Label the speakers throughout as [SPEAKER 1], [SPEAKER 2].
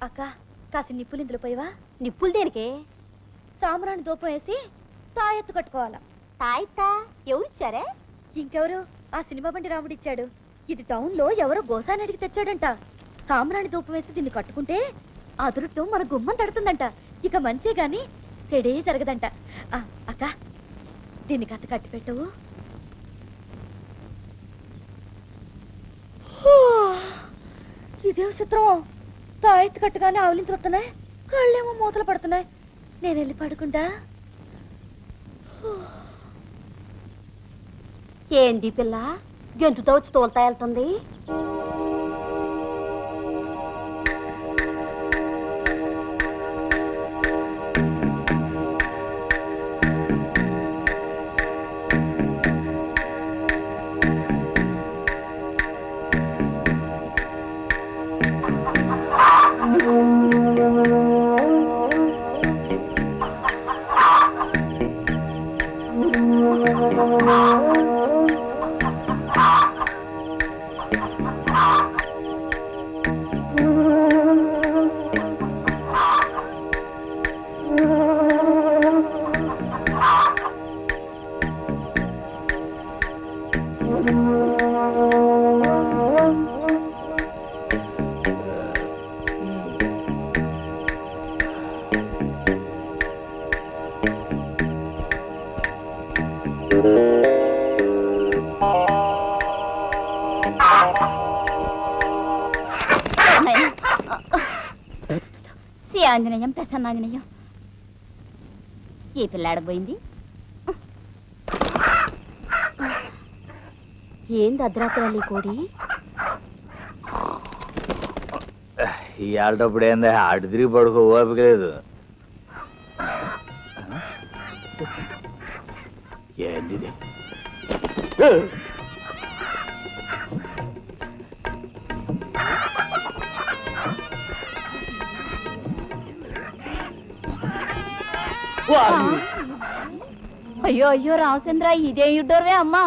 [SPEAKER 1] అక్క కాసి నిప్పులు ఇందులో పోయివా?
[SPEAKER 2] నిప్పులు దేనికే?
[SPEAKER 1] సాంబ్రాణి దూపం వేసి తాయెత్తు కట్టుకోవాలా.
[SPEAKER 2] తాయెత్తా ఎవరిచ్చారే?
[SPEAKER 1] ఇంకెవరు, ఆ సినిమా బండి రాముడు ఇచ్చాడు. ఇది టౌన్ లో ఎవరో గోసాని అడిగి తెచ్చాడంట. సాంబ్రాణి దూపం వేసి దీన్ని కట్టుకుంటే అదురుతో మన గుమ్మం తడుతుందంట. ఇక మంచే గాని సెడే జరగదంట. అక్క దీన్ని కథ కట్టి పెట్టవు. ఇదేం చిత్రం, తాయెత్తు కట్టగానే ఆవులించి వస్తున్నాయి, కళ్ళేమో మూతలు పడుతున్నాయి. నేను వెళ్ళి పడుకుంటా.
[SPEAKER 2] ఏంది పిల్ల గెంతుతో వచ్చి తోలుతా వెళ్తుంది? ఆంజనేయం ప్రసన్నాంజనేయం. ఏ పిల్లాడపోయింది? ఏంది అర్ధరాత్రి కోడి?
[SPEAKER 3] ఇవాళప్పుడు ఏందా అటు తిరిగి పడుకో, ఓపిక లేదు. ఏంది
[SPEAKER 2] అయ్యో అయ్యో రామచంద్ర, ఇదే యుడ్డోర్వే అమ్మా.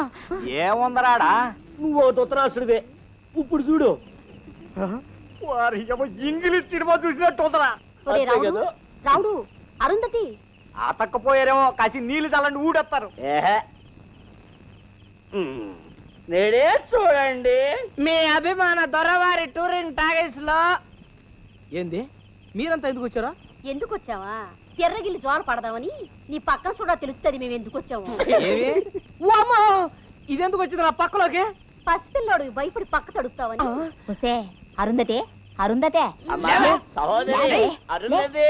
[SPEAKER 3] ఏముందరాడా,
[SPEAKER 4] నువ్వు తుత్తరాసుడివే. ఇప్పుడు చూడు,
[SPEAKER 3] ఇంగ్లీష్ సినిమా చూసినట్టు
[SPEAKER 2] రావుడు అరుంధతి
[SPEAKER 3] అతక్కపోయారేమో, కాసి నీళ్ళు తలండి ఊడెత్తారు.
[SPEAKER 4] నేడే చూడండి మీ అభిమాన దొరవారి టూరింగ్ టాగీస్ లో. ఏంది మీరంతా ఎందుకు వచ్చారా?
[SPEAKER 2] ఎందుకు వచ్చావా? తెర్రగిల్లి జోల పడదామని. నీ పక్కన చూడ తెలుస్తుంది మేము ఎందుకు వచ్చాము.
[SPEAKER 4] ఇదెందుకు వచ్చింది నా పక్కలోకి?
[SPEAKER 2] పసిపిల్లాడు భయపడి పక్క తడుపుతావని. ఒసే అరుంధతే, అరుంధతే
[SPEAKER 4] సహోదరి అరుంధతి.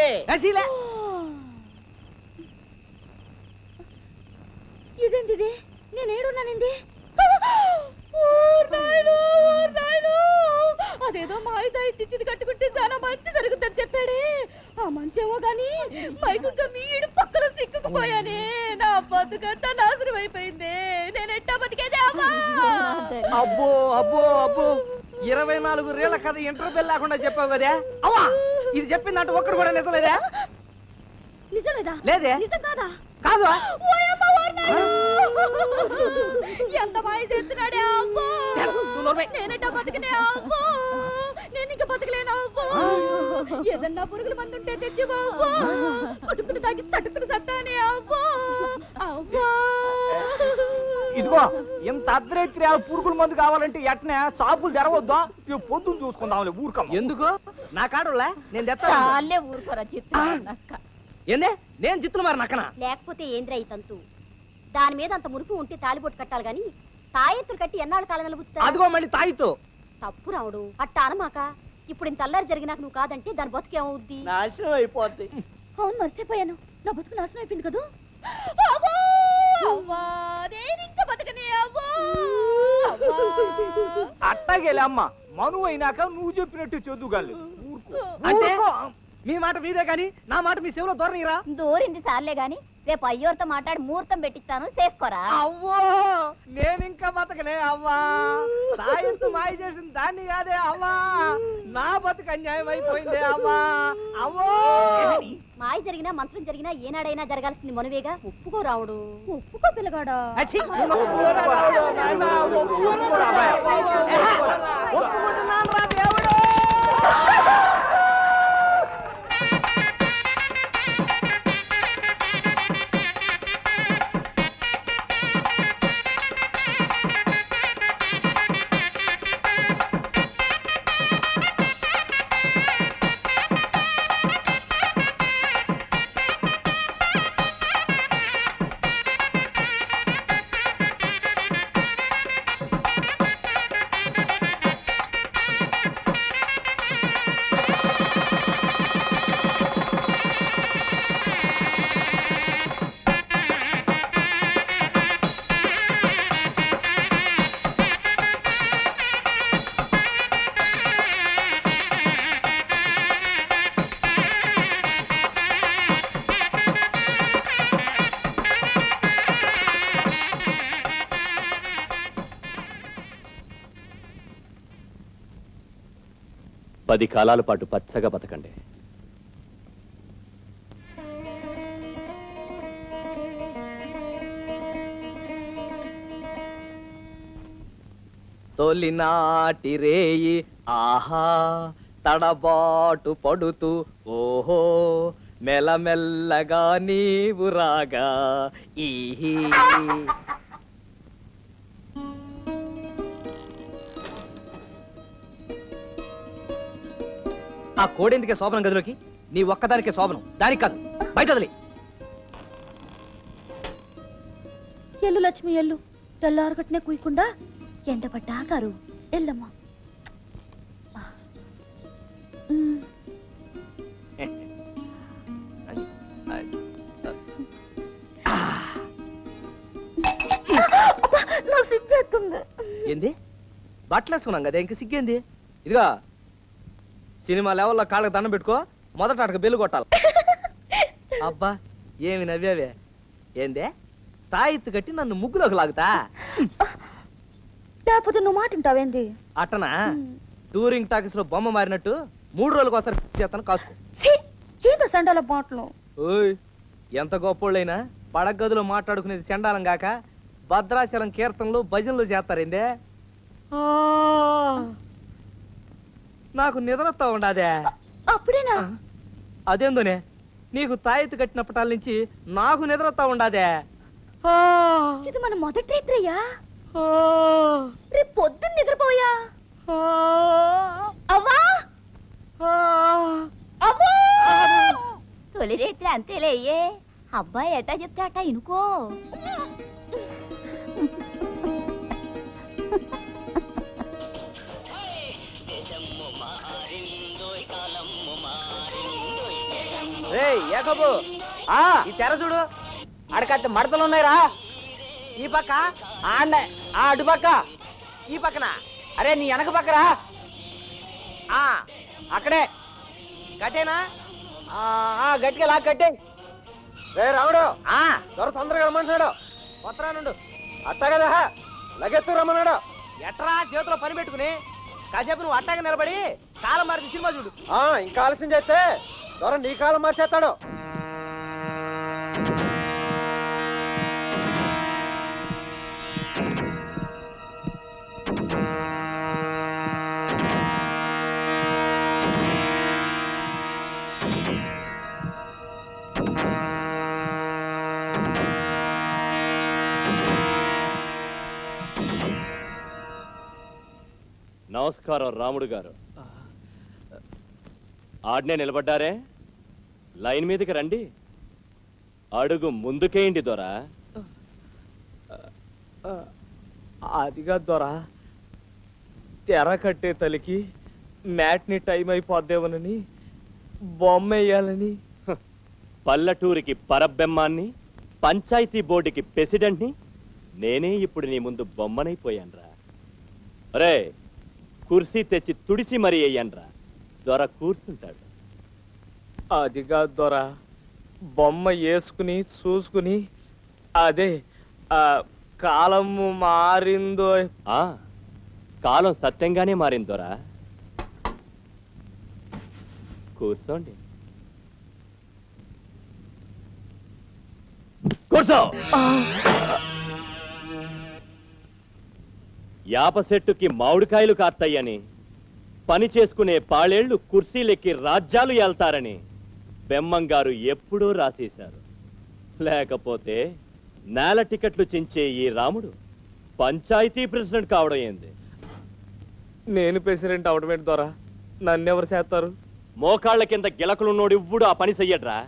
[SPEAKER 1] ఇదేంటిది, నేనేడున్నానండి? అదేదో మాయిదా ఇచ్చింది కట్టుకుంటే చాలా మంచి జరుగుతుందని చెప్పాడే. ఆ మంచేమో గాని మైకుగా మీడు పక్కన సిక్కుకుపోయానే. నా బతుకంతా నాశనం అయిపోయింది. నేను ఎట్టా బతికేదే అమ్మా.
[SPEAKER 4] అబ్బో అబ్బో అబ్బో, 24 రేళ్ల కథ ఇంటర్వ్యూ లేకుండా చెప్పావు కదా అవ్వా. ఇది చెప్పిందంటే ఒక్కడు కూడా నిజలేదా?
[SPEAKER 1] నిజమేదా?
[SPEAKER 4] లేదే.
[SPEAKER 1] నిజం కాదా?
[SPEAKER 4] కాదు.
[SPEAKER 1] ఎంత మాయ చేస్తున్నాడే అబ్బో. నేనెట్టా బతికినే అబ్బో. నేను ఇంకా బతకలేను అబ్బో. ఏదన్నా పురుగుల మందు ఉంటే తెచ్చి అబ్బో. కొట్టుకుని తాగి తట్టుకుని సత్తానే అబ్బో. అబ్బో
[SPEAKER 3] ఇదిగో, ఇంత అర్ధరాత్రి పురుగుల మందు కావాలంటే ఎట్నే షాపులు తెరవద్దా? పొద్దున్న చూసుకుందాంలే, ఊరుకమ్మ.
[SPEAKER 4] ఎందుకు? నా కాడులే, నేను తెస్తా.
[SPEAKER 2] ఊరుకోరా చెప్తా.
[SPEAKER 4] ఏందే నేను చిత్తులు మరి నక్కన?
[SPEAKER 2] లేకపోతే ఏంద్రా ఈ తంతు? దాని మీద అంత మురుపు ఉంటే తాలిబొట్టు కట్టాలి గాని తాయెత్తులు కట్టి ఎన్నాళ్ళు కాలం నిలబుచ్చుతా?
[SPEAKER 4] అదిగో మళ్ళీ తాయితో.
[SPEAKER 2] తప్పు రావుడు, అట్ట అనమాక. ఇప్పుడు ఇంత అల్లరి జరిగినాక నువ్వు కాదంటే దాని బతుకేమవుద్ది?
[SPEAKER 4] నాశనం అయిపోద్ది.
[SPEAKER 1] అవును, మర్చిపోయాను. నా బతుకు నాశనం అయిపోయింది కదా.
[SPEAKER 3] అట్టాగేలే అమ్మ, మనువు అయినాక నువ్వు చెప్పినట్టు చదువుగాలి.
[SPEAKER 4] అంటే మీ మాట మీదే గాని నా మాట మీ చెవిలో దూరనిరా.
[SPEAKER 2] దూరింది సార్లే గాని రేపు అయ్యోర్తో మాట్లాడి ముహూర్తం పెట్టిస్తాను, చేసుకోరా.
[SPEAKER 4] అవ్వో, నేను ఇంకా బతకలే అవ్వా. తాయెత్తు మాయ చేసిన దాన్ని కాదే అవ్వా, నా బతుకు అన్యాయం అయిపోయిందే అవ్వా. అవ్వో,
[SPEAKER 2] మాయ జరిగినా మంత్రం జరిగినా ఏనాడైనా జరగాల్సింది మనవేగా. ఒప్పుకో రావుడు.
[SPEAKER 1] ఒప్పుకో పిల్లగాడా.
[SPEAKER 4] ఒప్పుకుంటున్నాను రా దేవుడు.
[SPEAKER 5] 10 కాలాల పాటు పచ్చగా బతకండి.
[SPEAKER 4] తొలినాటి రేయి ఆహా తడబాటు పడుతూ ఓహో మెల్లమెల్లగా నీవు రాగా ఈహి. ఆ కోడెందుకే శోభనం గదిలోకి? నీ ఒక్కదానికే శోభనం, దానికి కాదు. బయట వదిలి.
[SPEAKER 1] ఎల్లు లక్ష్మి ఎల్లు, తెల్లారగట్నే కుయకుండా ఎండపడ్డా కారు ఎల్లమ్మా. నాకు సిగ్గేస్తుంది.
[SPEAKER 4] ఏంది? బట్టలు వేసుకున్నాం కదా, ఇంక సిగ్గేంది? ఇదిగా సినిమా లెవెల్లో కాళ్ళకి దండం పెట్టుకో, మొదట అటక బెల్లు కొట్టాలి. అబ్బా ఏమి నవ్వావే? ఏందే తాయిత్తు కట్టి నన్ను ముగ్గులోకి లాగుతా?
[SPEAKER 1] లేకపోతే నువ్వు మాట వింటావేంది?
[SPEAKER 4] అట్టనా? టూరింగ్ టాకీస్ లో బొమ్మ మారినట్టు 3 రోజులకు ఒకసారి చేస్తాను, కాసుకో.
[SPEAKER 1] ఏంటో సండాల మాటలు?
[SPEAKER 4] ఓయ్ ఎంత గొప్పోళ్ళైనా పడగదిలో మాట్లాడుకునేది చండాలం గాక భద్రాచలం కీర్తనలు భజనలు చేస్తారేందే? నాకు నిద్రతో ఉండదే.
[SPEAKER 1] అప్పుడేనా?
[SPEAKER 4] అదేందోనే, నీకు తాయెత్తు కట్టినప్పటాల నుంచి నాకు నిద్రతో ఉండదే.
[SPEAKER 1] ఇది మన మొదటి రాత్రయ్యా. రేపు పొద్దున్న నిద్రపోయా. అవ్వా అవ్వా,
[SPEAKER 2] తొలి రేత్రి అంతేలే అయ్యే. అబ్బాయి ఎట్టా చెప్తే అట్టా ఇనుకో.
[SPEAKER 4] ఏకబు ఈ తెర చూడు, అడకత్త మడతలు ఉన్నాయిరా. ఈ పక్క ఆండే, అటు పక్క, ఈ పక్కన. అరే నీ వెనక పక్కరా, అక్కడే కట్టేనా? గట్టిగా లాగా కట్టే. రే రాముడు, త్వర తొందరగా రమ్మన్నాడు. కొత్తరా నుండు అట్ట కదా, లగెత్తు రమ్మన్నాడు. ఎట్రా చేతిలో పని పెట్టుకుని కాసేపు నువ్వు అట్టాగా నిలబడి కాలం మారి సినిమా చూడు. ఇంకా ఆలస్యం చేస్తే త్వర నీ కాలం మార్చేస్తాడు.
[SPEAKER 5] నమస్కారం రాముడు గారు. ఆడ్నే నిలబడ్డారే, లైన్ మీదకి రండి. అడుగు ముందుకేయండి దొరా.
[SPEAKER 4] అదిగా దొరా, తెర కట్టే తలికి మ్యాట్ని టైం అయిపోద్దేమోనని బొమ్మ వేయాలని.
[SPEAKER 5] పల్లెటూరికి పరబెమ్మాన్ని, పంచాయతీ బోర్డుకి ప్రెసిడెంట్ని నేనే ఇప్పుడు నీ ముందు బొమ్మనైపోయాన్రా. అరే కుర్సీ తెచ్చి తుడిచి మరీ అయ్యాన్రా, దొర కూర్చుంటాడు.
[SPEAKER 4] అదిగా దొరా, బొమ్మ వేసుకుని చూసుకుని అదే కాలం మారిందో.
[SPEAKER 5] కాలం సత్యంగానే మారిందోరా. కూర్చోండి. కూర్చో. యాప చెట్టుకి మామిడికాయలు కాస్తాయని, పని చేసుకునే పాళేళ్లు కుర్సీలెక్కి రాజ్యాలు ఏల్తారని బెమ్మంగారు ఎప్పుడూ రాసేశారు. లేకపోతే నేల టికెట్లు చించే ఈ రాముడు పంచాయతీ ప్రెసిడెంట్ కావడం ఏంది?
[SPEAKER 4] నేను ప్రెసిడెంట్ అవడమేంటి దొరా? నన్నెవరు చేస్తారు?
[SPEAKER 5] మోకాళ్ళ కింద గిలకలున్నోడు ఇవ్వుడు ఆ పని చెయ్యడ్రా.